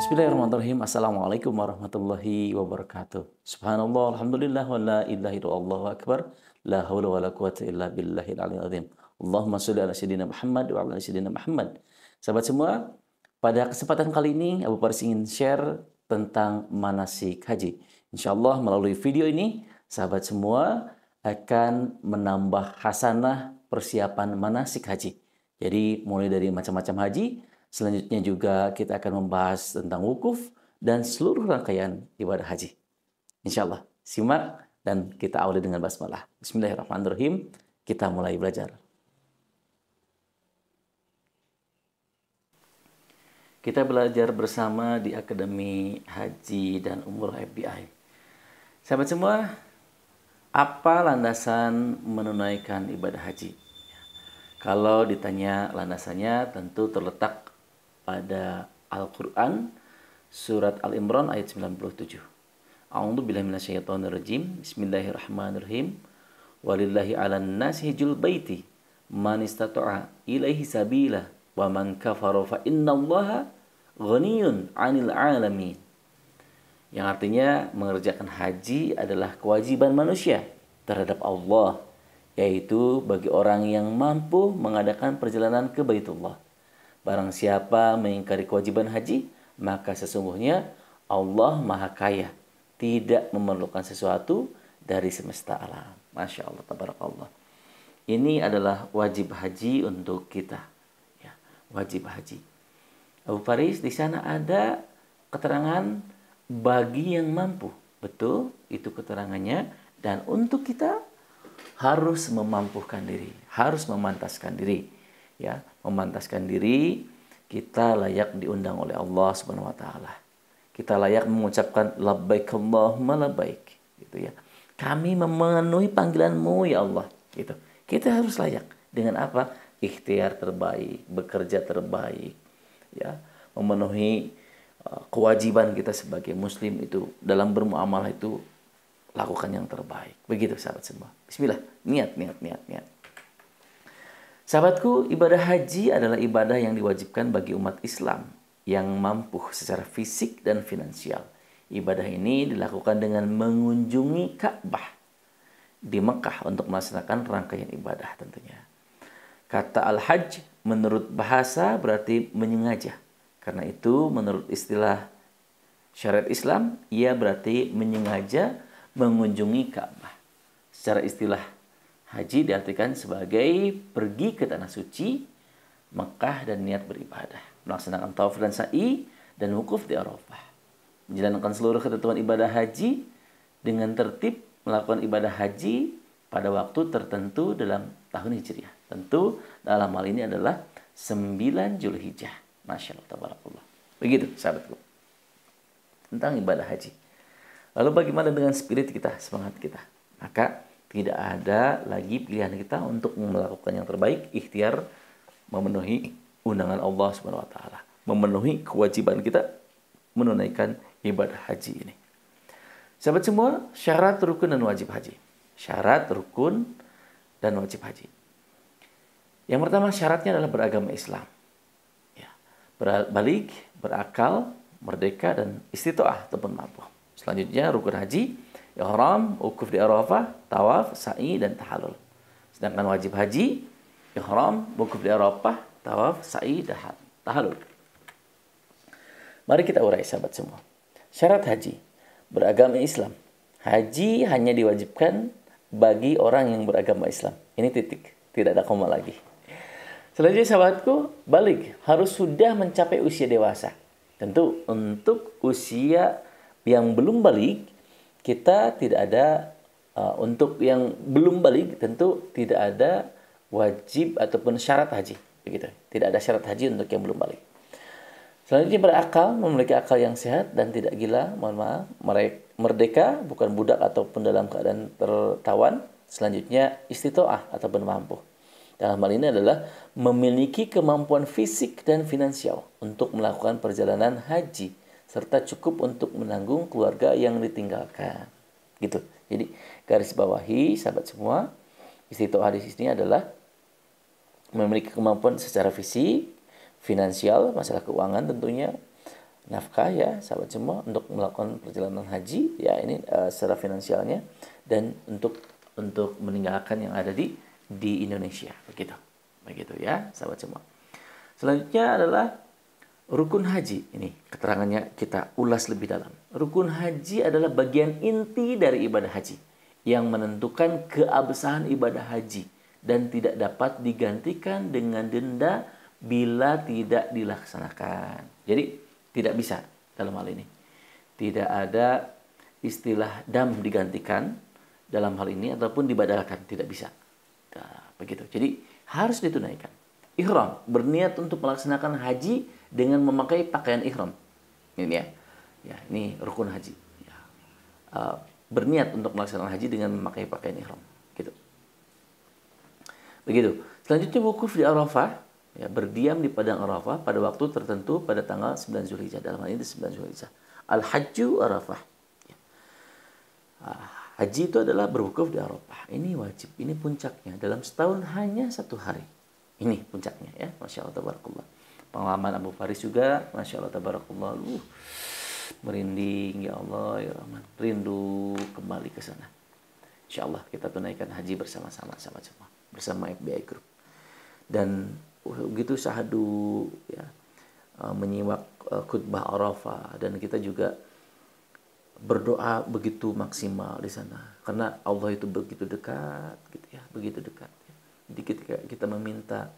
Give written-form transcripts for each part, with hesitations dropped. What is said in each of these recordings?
Bismillahirrahmanirrahim. Assalamualaikum warahmatullahi wabarakatuh. Subhanallah, alhamdulillah, wa la ilaha illallah, Allahu akbar. La haula wa la quwata illa billahil aliyil azim. Allahumma sholli ala sayyidina Muhammad wa ala sayyidina Muhammad. Sahabat semua, pada kesempatan kali ini Abu Faris ingin share tentang manasik haji. Insyaallah melalui video ini, sahabat semua akan menambah hasanah persiapan manasik haji. Jadi mulai dari macam-macam haji, selanjutnya juga kita akan membahas tentang wukuf dan seluruh rangkaian ibadah haji. Insya Allah, simak dan kita awali dengan basmalah. Bismillahirrahmanirrahim. Kita mulai belajar. Kita belajar bersama di Akademi Haji dan Umroh FBI. Sahabat semua, apa landasan menunaikan ibadah haji? Kalau ditanya landasannya tentu terletak pada Al-Quran surat Al-Imran ayat 97. A'udzu billahi minasyaitonir rajim. Bismillahirrahmanirrahim. Walillahi 'alan nasi hijjul baiti man istata'a ilaihi sabila wa man kafara fa innallaha ghaniyun 'anil 'alamin. Yang artinya mengerjakan haji adalah kewajiban manusia terhadap Allah, yaitu bagi orang yang mampu mengadakan perjalanan ke Baitullah. Barang siapa mengingkari kewajiban haji, maka sesungguhnya Allah Maha Kaya, tidak memerlukan sesuatu dari semesta alam. Masya Allah, tabarakallah. Ini adalah wajib haji untuk kita. Ya, wajib haji. Abu Faris, di sana ada keterangan bagi yang mampu. Betul, itu keterangannya. Dan untuk kita harus memampukan diri, harus memantaskan diri. Ya, memantaskan diri, kita layak diundang oleh Allah Subhanahu wa taala. Kita layak mengucapkan labbaik Allahumma labbaik, gitu ya. Kami memenuhi panggilan-Mu ya Allah, gitu. Kita harus layak dengan apa? Ikhtiar terbaik, bekerja terbaik, ya, memenuhi kewajiban kita sebagai muslim itu dalam bermuamalah itu lakukan yang terbaik. Begitu sahabat semua. Bismillah. Niat. Sahabatku, ibadah haji adalah ibadah yang diwajibkan bagi umat Islam yang mampu secara fisik dan finansial. Ibadah ini dilakukan dengan mengunjungi Ka'bah di Mekah untuk melaksanakan rangkaian ibadah tentunya. Kata al-hajj menurut bahasa berarti menyengaja. Karena itu menurut istilah syariat Islam, ia berarti menyengaja mengunjungi Ka'bah. Secara istilah haji diartikan sebagai pergi ke tanah suci Mekah dan niat beribadah, melaksanakan tawaf dan sa'i dan wukuf di Arafah, menjalankan seluruh ketentuan ibadah haji dengan tertib melakukan ibadah haji pada waktu tertentu dalam tahun Hijriah. Tentu dalam hal ini adalah 9 Zulhijjah. Masya Allah, tabarakallah. Begitu sahabatku tentang ibadah haji. Lalu bagaimana dengan spirit kita, semangat kita? Maka tidak ada lagi pilihan kita untuk melakukan yang terbaik, ikhtiar memenuhi undangan Allah Subhanahu wa taala, memenuhi kewajiban kita menunaikan ibadah haji ini. Sahabat semua, syarat rukun dan wajib haji. Syarat rukun dan wajib haji. Yang pertama syaratnya adalah beragama Islam. Ya, balik, berakal, merdeka dan istitoah ataupun mampu. Selanjutnya rukun haji, ihram, wukuf di Arafah, tawaf, sa'i dan tahallul. Sedangkan wajib haji, ihram, wukuf di Arafah, tawaf, sa'i dan tahallul. Mari kita urai sahabat semua. Syarat haji, beragama Islam. Haji hanya diwajibkan bagi orang yang beragama Islam. Ini titik, tidak ada koma lagi. Selanjutnya sahabatku, balik, harus sudah mencapai usia dewasa. Tentu untuk usia yang belum balik, kita tidak ada, untuk yang belum balik tentu tidak ada wajib ataupun syarat haji. Begitu. Tidak ada syarat haji untuk yang belum balik. Selanjutnya berakal, memiliki akal yang sehat dan tidak gila, mohon maaf, merdeka, bukan budak ataupun dalam keadaan tertawan. Selanjutnya istitoah ataupun mampu. Dalam hal ini adalah memiliki kemampuan fisik dan finansial untuk melakukan perjalanan haji serta cukup untuk menanggung keluarga yang ditinggalkan. Gitu. Jadi garis bawahi sahabat semua, istitoah di sini adalah memiliki kemampuan secara fisik, finansial, masalah keuangan tentunya, nafkah ya sahabat semua untuk melakukan perjalanan haji ya ini secara finansialnya, dan untuk meninggalkan yang ada di Indonesia begitu ya sahabat semua. Selanjutnya adalah rukun haji. Ini keterangannya kita ulas lebih dalam. Rukun haji adalah bagian inti dari ibadah haji yang menentukan keabsahan ibadah haji dan tidak dapat digantikan dengan denda bila tidak dilaksanakan. Jadi tidak bisa dalam hal ini. Tidak ada istilah dam digantikan dalam hal ini ataupun dibadalkan, tidak bisa. Nah, begitu. Jadi harus ditunaikan. Ihram, berniat untuk melaksanakan haji dengan memakai pakaian ihram. Ini ya. Ya, ini rukun haji. Ya. Berniat untuk melaksanakan haji dengan memakai pakaian ihram. Gitu. Begitu. Selanjutnya wukuf di Arafah, ya, berdiam di padang Arafah pada waktu tertentu pada tanggal 9 Zulhijjah. Dalam hal ini 9 Zulhijjah. Al-Hajju Arafah. Ya. Haji itu adalah berwukuf di Arafah. Ini wajib, ini puncaknya. Dalam setahun hanya 1 hari. Ini puncaknya ya. Masya Allah tabarakallah. Pengalaman Abu Faris juga, Masya Allah tabarakallah. Merinding ya Allah ya Rahman. Rindu kembali ke sana. Insya Allah kita tunaikan haji bersama-sama bersama FBI Group. Dan begitu syahadu ya, menyimak khutbah Arafah, dan kita juga berdoa begitu maksimal di sana karena Allah itu begitu dekat gitu ya, begitu dekat ya. Jadi ketika kita meminta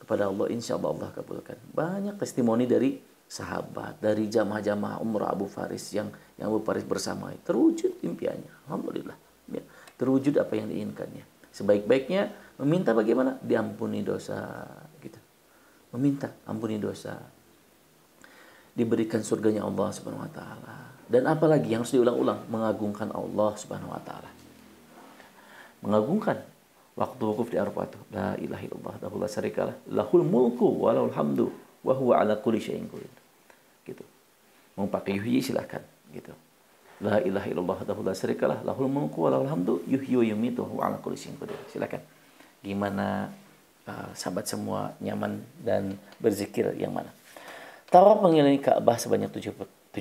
kepada Allah, insya Allah Allah kabulkan. Banyak testimoni dari sahabat, dari jamaah-jamaah umrah Abu Faris yang Abu Faris bersama, terwujud impiannya, alhamdulillah ya, terwujud apa yang diinginkannya. Sebaik-baiknya meminta bagaimana? Diampuni dosa gitu. Meminta ampuni dosa, diberikan surganya Allah Subhanahu wa taala. Dan apalagi yang harus diulang-ulang, mengagungkan Allah Subhanahu wa taala. Mengagungkan waktu wukuf di Arafah itu, la ilaha illallah wahdahu la syarikalah, lahul mulku wa lahul hamdu wa huwa ala kulli syai'in qadir. Gitu. Mau pakai yuhyi silakan gitu. La ilaha illallah wahdahu la syarikalah, lahul mulku wa lahul hamdu yuhyi wa yumiitu wa huwa ala kulli syai'in qadir. Silakan. Gimana sahabat semua nyaman dan berzikir yang mana? Tawaf mengelilingi Ka'bah sebanyak 7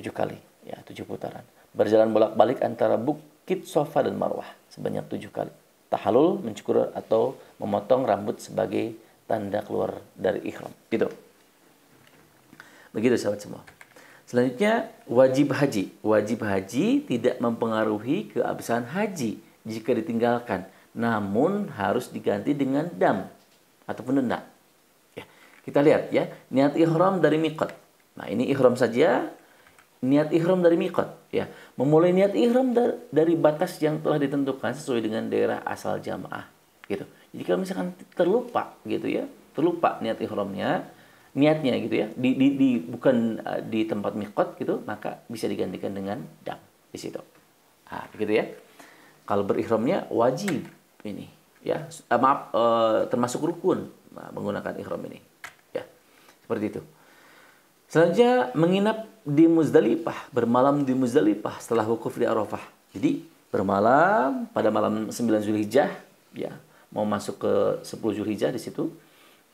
kali, ya 7 putaran. Berjalan bolak-balik antara Bukit Safa dan Marwah sebanyak 7 kali. Tahalul, mencukur atau memotong rambut sebagai tanda keluar dari ihram. Gitu. Begitu sahabat semua. Selanjutnya wajib haji. Wajib haji tidak mempengaruhi keabsahan haji jika ditinggalkan, namun harus diganti dengan dam ataupun denda. Ya, kita lihat ya, niat ihram dari miqat. Nah, ini ihram saja, niat ihram dari miqat ya. Memulai niat ihram dari batas yang telah ditentukan sesuai dengan daerah asal jamaah gitu. Jadi kalau misalkan terlupa gitu ya, terlupa niat ihramnya, niatnya gitu ya, bukan di tempat miqat gitu, maka bisa digantikan dengan dam di situ. Nah, begitu ya. Kalau berihramnya wajib ini ya, termasuk rukun menggunakan ihram ini ya. Seperti itu. Selanjutnya menginap di Muzdalifah, bermalam di Muzdalifah setelah wukuf di Arafah. Jadi bermalam pada malam 9 Zulhijjah ya, mau masuk ke 10 Zulhijjah di situ.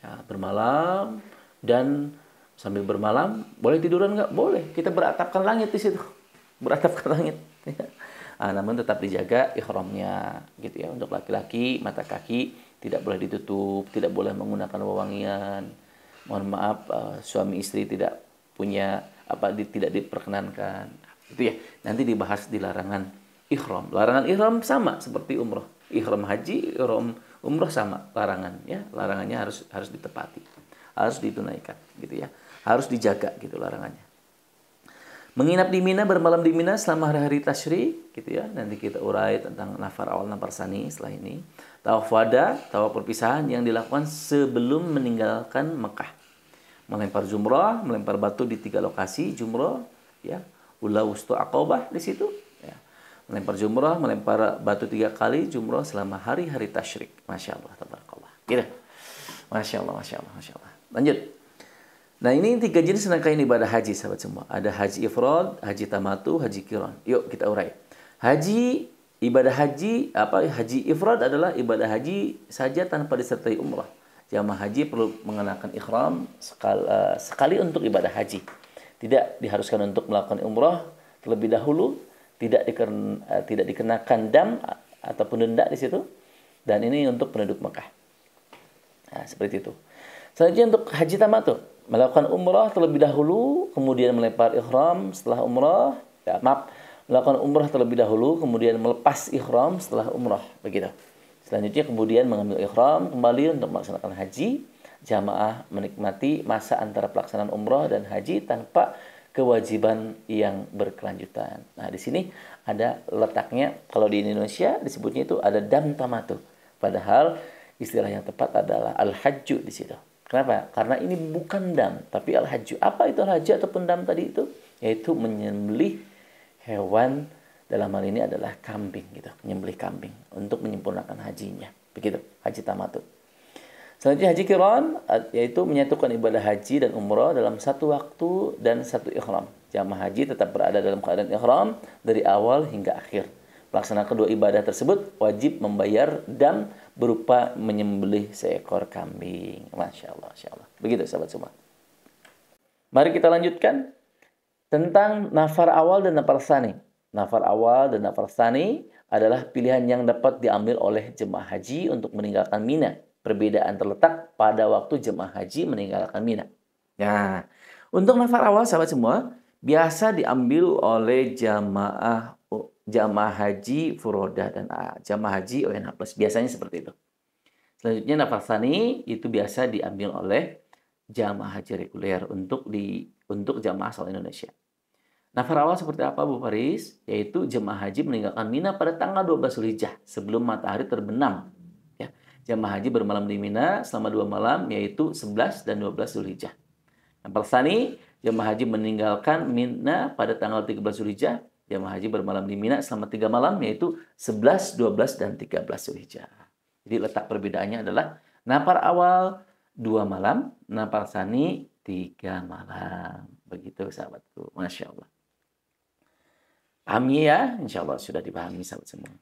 Ya, bermalam, dan sambil bermalam boleh tiduran nggak? Boleh. Kita beratapkan langit di situ. Beratapkan langit. Namun tetap dijaga ihramnya gitu ya. Untuk laki-laki mata kaki tidak boleh ditutup, tidak boleh menggunakan wewangian. Mohon maaf, suami istri tidak punya tidak diperkenankan. Itu ya. Nanti dibahas di larangan ihram. Larangan ihram sama seperti umroh. Ihram haji, ihram umroh sama larangan ya. Larangannya harus ditepati. Harus ditunaikan gitu ya. Harus dijaga gitu larangannya. Menginap di Mina, bermalam di Mina selama hari-hari tasyrik gitu ya. Nanti kita urai tentang nafar awal, nafar sani setelah ini. Tawaf wada, tawaf perpisahan yang dilakukan sebelum meninggalkan Mekah. Melempar jumrah, melempar batu di 3 lokasi jumrah ya. Ula wustu aqabah di situ ya. Melempar jumrah, melempar batu 3 kali jumrah selama hari-hari tasyrik. Masya Allah tabarakallah. Gitu. Masya Allah, Masya Allah, Masya Allah. Lanjut. Nah, ini 3 jenis rangkaian ibadah haji sahabat semua. Ada haji ifrad, haji tamatu, haji qiran. Yuk kita urai. Ibadah haji haji ifrad adalah ibadah haji saja tanpa disertai umrah. Jamaah haji perlu mengenakan ihram sekali untuk ibadah haji. Tidak diharuskan untuk melakukan umrah terlebih dahulu, tidak dikenakan dam ataupun denda di situ. Dan ini untuk penduduk Mekah. Nah, seperti itu. Selanjutnya untuk haji tamattu, melakukan umrah terlebih dahulu, kemudian melempar ihram setelah umrah. Melakukan umrah terlebih dahulu, kemudian melepas ihram setelah umrah. Begitu. Selanjutnya kemudian mengambil ihram kembali untuk melaksanakan haji. Jamaah menikmati masa antara pelaksanaan umrah dan haji tanpa kewajiban yang berkelanjutan. Nah, di sini ada letaknya, kalau di Indonesia disebutnya itu ada dam tamattu. Padahal istilah yang tepat adalah al-hajju di situ. Kenapa? Karena ini bukan dam, tapi al-hajju. Apa itu al-hajju ataupun dam tadi itu? Yaitu menyembelih hewan, dalam hal ini adalah kambing gitu, menyembelih kambing untuk menyempurnakan hajinya. Begitu, haji tamattu. Selanjutnya haji qiran, yaitu menyatukan ibadah haji dan umrah dalam satu waktu dan satu ihram. Jamaah haji tetap berada dalam keadaan ihram dari awal hingga akhir. Pelaksana kedua ibadah tersebut wajib membayar dam berupa menyembelih seekor kambing. Masya Allah, Masya Allah. Begitu sahabat semua. Mari kita lanjutkan tentang nafar awal dan nafar tsani. Nafar awal dan nafar tsani adalah pilihan yang dapat diambil oleh jemaah haji untuk meninggalkan Mina. Perbedaan terletak pada waktu jemaah haji meninggalkan Mina. Nah, untuk nafar awal sahabat semua biasa diambil oleh jamaah haji furoda dan jamaah haji ONH+. Biasanya seperti itu. Selanjutnya nafar tsani itu biasa diambil oleh jamaah haji reguler untuk jamaah asal Indonesia. Nafar awal seperti apa Bu Faris? Yaitu jemaah haji meninggalkan Mina pada tanggal 12 Zulhijjah sebelum matahari terbenam. Ya, jemaah haji bermalam di Mina selama 2 malam yaitu 11 dan 12 Zulhijjah. Nafar tsani, jemaah haji meninggalkan Mina pada tanggal 13 Zulhijjah. Jemaah haji bermalam di Mina selama 3 malam yaitu 11, 12 dan 13 Zulhijjah. Jadi letak perbedaannya adalah nafar awal 2 malam, nafar tsani 3 malam. Begitu sahabatku, Masya Allah. Pahami ya? Insya Allah sudah dipahami sahabat semua.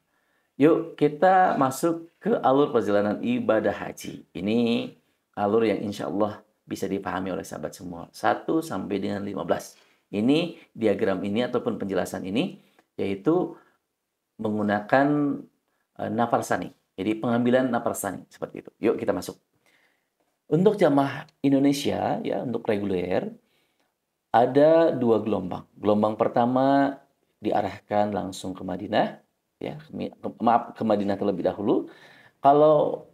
Yuk kita masuk ke alur perjalanan ibadah haji. Ini alur yang insya Allah bisa dipahami oleh sahabat semua. 1 sampai dengan 15. Ini diagram ini ataupun penjelasan ini yaitu menggunakan nafar tsani. Jadi pengambilan nafar tsani seperti itu. Yuk kita masuk. Untuk jamaah Indonesia ya, untuk reguler ada 2 gelombang. Gelombang pertama diarahkan langsung ke Madinah, ya, ke Madinah terlebih dahulu. Kalau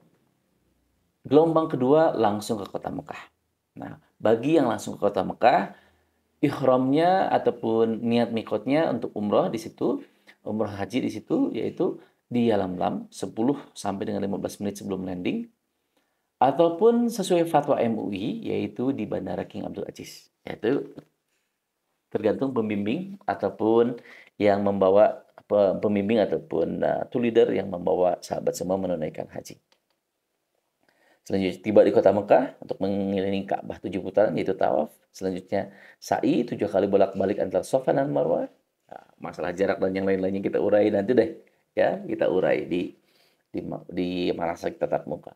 gelombang kedua langsung ke kota Mekah. Nah, bagi yang langsung ke kota Mekah, ihramnya ataupun niat mikotnya untuk umrah di situ, umrah haji di situ, yaitu di Yalamlam 10 sampai dengan 15 menit sebelum landing, ataupun sesuai fatwa MUI, yaitu di Bandara King Abdul Aziz, yaitu tergantung pembimbing ataupun yang membawa pembimbing ataupun tour leader yang membawa sahabat semua menunaikan haji. Selanjutnya tiba di kota Mekah untuk mengelilingi Ka'bah 7 putaran yaitu tawaf. Selanjutnya sa'i 7 kali bolak-balik antara Safa dan Marwah. Nah, masalah jarak dan yang lain-lainnya kita urai nanti deh, ya kita urai di manasik tatap muka.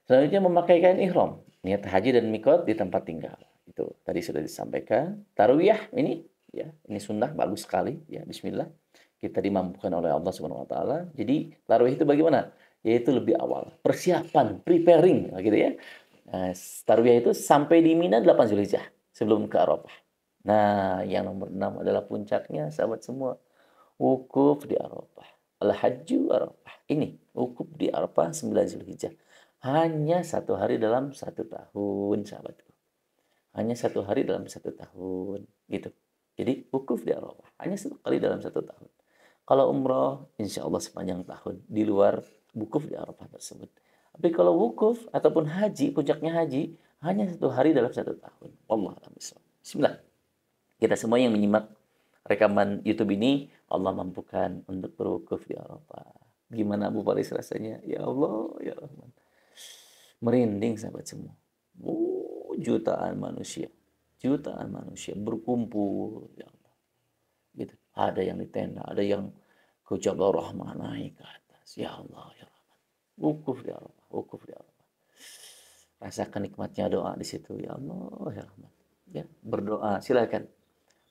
Selanjutnya memakai kain ihram, niat haji dan mikot di tempat tinggal. Itu tadi sudah disampaikan. Tarwiyah ini ya, ini sunnah bagus sekali ya, bismillah. Kita dimampukan oleh Allah Subhanahu wa taala. Jadi tarawih itu bagaimana? Yaitu lebih awal, persiapan, preparing gitu ya. Nah, tarawih itu sampai di Mina 8 Zulhijjah sebelum ke Arafah. Nah, yang nomor 6 adalah puncaknya sahabat semua. Wukuf di Arafah. Al-Hajju Arafah. Ini wukuf di Arafah 9 Zulhijjah. Hanya 1 hari dalam 1 tahun, sahabatku. Hanya 1 hari dalam 1 tahun, gitu. Jadi wukuf di Arafah hanya 1 kali dalam 1 tahun. Kalau umrah, insya Allah sepanjang tahun di luar wukuf di Arafah tersebut. Tapi kalau wukuf ataupun haji, puncaknya haji hanya 1 hari dalam 1 tahun. Allah Bismillah. Kita semua yang menyimak rekaman YouTube ini, Allah mampukan untuk berwukuf di Arafah. Gimana Bu Faris rasanya? Ya Allah, ya Rahman. Merinding sahabat semua. Jutaan manusia berkumpul, ya Allah. Gitu. Ada yang di tenda, ada yang ke Jabal Rahmah naik ke atas. Ya Allah, ya Rahman. Wukuf di Arafah, wukuf di Arafah. Rasakan nikmatnya doa di situ, ya Allah, ya Rahman. Ya, berdoa, silakan.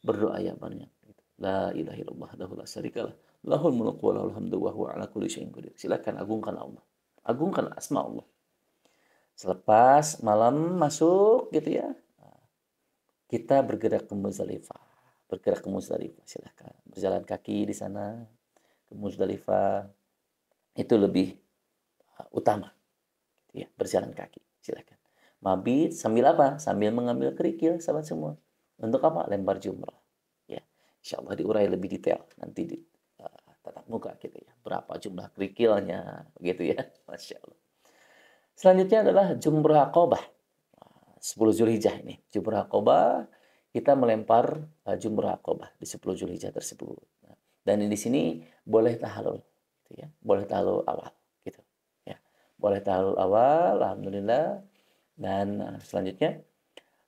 Berdoa ya banyak. La ilaha illallah wahdahu la syarikalah. Lahul mulku wa lahul hamdu wa huwa ala kulli syai'in qadir. Silakan agungkan Allah. Agungkan asma Allah. Selepas malam masuk gitu ya, kita bergerak ke Muzdalifah. Bergerak ke Muzdalifah, silakan. Berjalan kaki di sana ke Muzdalifah itu lebih utama. Gitu ya, berjalan kaki, silakan. Mabit sambil apa? Sambil mengambil kerikil, sahabat semua. Untuk apa? Lempar jumrah. Ya, insya Allah diurai lebih detail nanti di tatap muka gitu ya. Berapa jumlah kerikilnya, gitu ya. Masya Allah. Selanjutnya adalah jumrah Aqabah. 10 Zulhijjah ini. Jumrah Aqabah, kita melempar jumrah Aqabah di 10 Zulhijjah tersebut. Nah, dan di sini boleh tahalul, gitu ya. Boleh tahalul awal, gitu. Ya. Boleh tahalul awal, alhamdulillah. Dan selanjutnya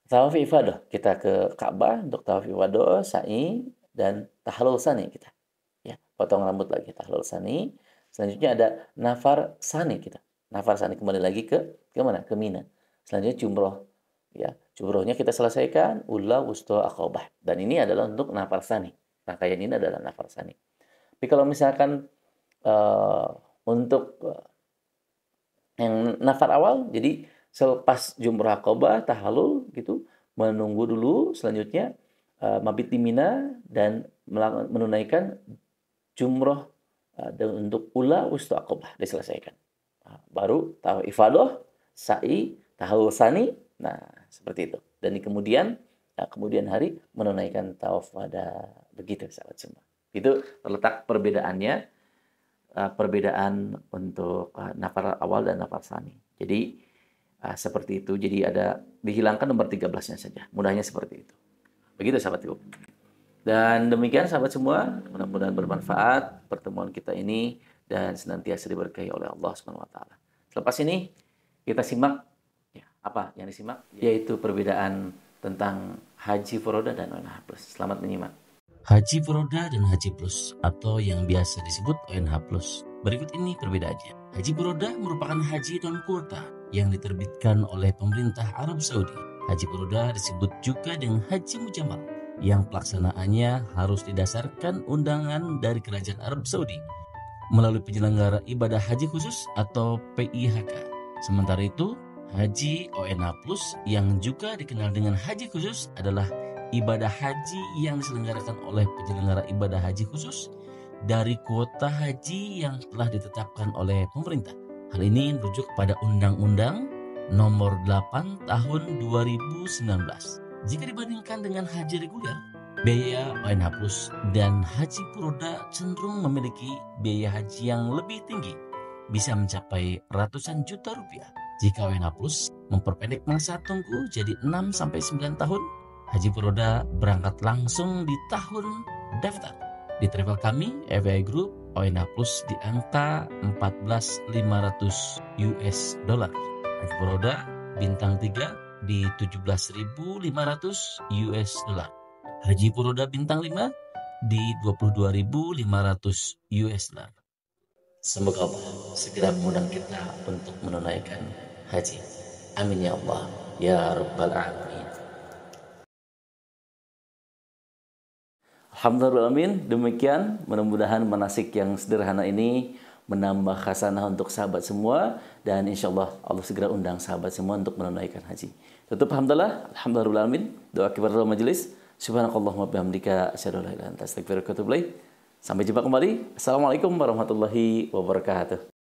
tawaf ifadah. Kita ke Ka'bah untuk tawaf ifadah, sa'i dan tahalul sani kita. Ya, potong rambut lagi tahlul sani. Selanjutnya ada nafar sani kita. Nafar sani kembali lagi ke mana? Ke Mina. Selanjutnya jumroh. Ya, jumrohnya kita selesaikan ula wusta aqabah. Dan ini adalah untuk nafar sani. Rangkaian ini adalah nafar sani. Tapi kalau misalkan untuk yang nafar awal, jadi selepas jumroh aqabah, tahalul gitu, menunggu dulu selanjutnya mabit di Mina dan menunaikan jumroh untuk ula wusta aqabah diselesaikan. Baru tawaf ifadah, sa'i, tahallul sani. Nah, seperti itu. Dan di kemudian hari menunaikan tawaf wada. Begitu sahabat semua. Itu terletak perbedaannya, perbedaan untuk nafar awal dan nafar sani. Jadi seperti itu. Jadi ada dihilangkan nomor 13-nya saja. Mudahnya seperti itu. Begitu sahabat ibu. Dan demikian sahabat semua, mudah-mudahan bermanfaat pertemuan kita ini dan senantiasa diberkahi oleh Allah Subhanahu wa taala. Selepas ini kita simak ya, apa yang disimak yaitu perbedaan tentang Haji Furoda dan ONH Plus. Selamat menyimak. Haji Furoda dan Haji Plus atau yang biasa disebut ONH Plus. Berikut ini perbedaannya. Haji Furoda merupakan haji non kuota yang diterbitkan oleh pemerintah Arab Saudi. Haji Furoda disebut juga dengan Haji Mujamal yang pelaksanaannya harus didasarkan undangan dari Kerajaan Arab Saudi melalui penyelenggara ibadah haji khusus atau PIHK. Sementara itu, Haji ONH Plus yang juga dikenal dengan haji khusus adalah ibadah haji yang diselenggarakan oleh penyelenggara ibadah haji khusus dari kuota haji yang telah ditetapkan oleh pemerintah. Hal ini merujuk pada Undang-Undang Nomor 8 Tahun 2019. Jika dibandingkan dengan haji reguler, biaya ONH Plus dan Haji Furoda cenderung memiliki biaya haji yang lebih tinggi, bisa mencapai ratusan juta rupiah. Jika ONH Plus memperpendek masa tunggu jadi 6-9 tahun, Haji Furoda berangkat langsung di tahun daftar. Di travel kami, FAI Group, ONH Plus di angka 14.500 US dollar. Haji Furoda bintang 3 di 17.500 US dollar. Haji Furoda bintang 5 di 22.500 US dollar. Semoga Allah segera mengundang kita untuk menunaikan haji. Amin ya Allah ya Rabbal Alamin. Alhamdulillah, demikian mudah-mudahan manasik yang sederhana ini menambah khasanah untuk sahabat semua dan insya Allah Allah segera undang sahabat semua untuk menunaikan haji. Tutup alhamdulillah, doa kibar majelis. Subhanakallahumma bihamdika asyhadu an la ilaha illa anta astaghfiruka wa atubu ilaik. Sampai jumpa kembali. Assalamualaikum warahmatullahi wabarakatuh.